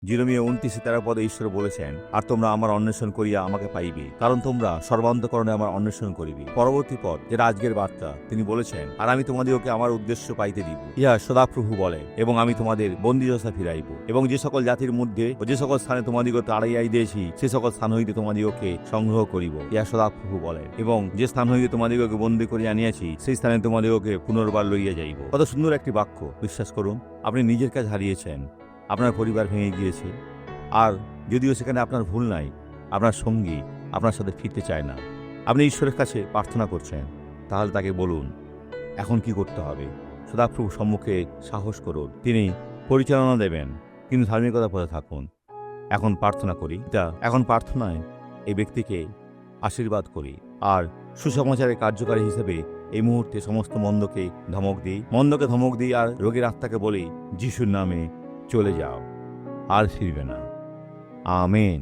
জিরোমিও 29:13 পদে ঈশ্বর বলেছেন, আর তোমরা আমার অন্বেষণ করিয়া আমাকে পাইবে, কারণ তোমরা সর্বান্তকরণে আমার অন্বেষণ করিবে। পরবর্তী পদ, যেটা আজকের বার্তা, তিনি বলেছেন, আর আমি তোমাদিগকে আমার উদ্দেশ্য পাইতে দিব। ইহা সদাপ্রভু বলেন, এবং আমি তোমাদের বন্দিদশা ফিরাইব, এবং যে সকল জাতির মধ্যে ও যে সকল স্থানে তোমাদিগকে তাড়াইয়াই দিয়েছি, সে সকল স্থান হইতে তোমাদিগকে সংগ্রহ করিব। ইহা সদাপ্রভু বলেন, এবং যে স্থান হইতে তোমাদিগকে বন্দী করিয়া আনিয়াছি, সেই স্থানে তোমাদিগকে পুনর্বার লইয়া যাইব। কত সুন্দর একটি বাক্য! বিশ্বাস করুন, আপনি নিজের কাজ হারিয়েছেন, আপনার পরিবার ভেঙে গিয়েছে, আর যদিও সেখানে আপনার ভুল নাই, আপনার সঙ্গী আপনার সাথে ফিরতে চায় না। আপনি ঈশ্বরের কাছে প্রার্থনা করছেন, তাহলে তাকে বলুন এখন কি করতে হবে। সদাপ্রভু সম্মুখে সাহস করুন, তিনি পরিচালনা দেবেন, কিন্তু ধার্মিকতার পথে থাকুন। এখন প্রার্থনা করি। এখন প্রার্থনায় এই ব্যক্তিকে আশীর্বাদ করি, আর সুসমাচারের কার্যকারী হিসেবে এই মুহূর্তে সমস্ত মন্দকে ধমক দিই, আর রোগীর আত্মাকে বলি, যিশুর নামে চলে যাও, আর ফিরবে না। আমেন।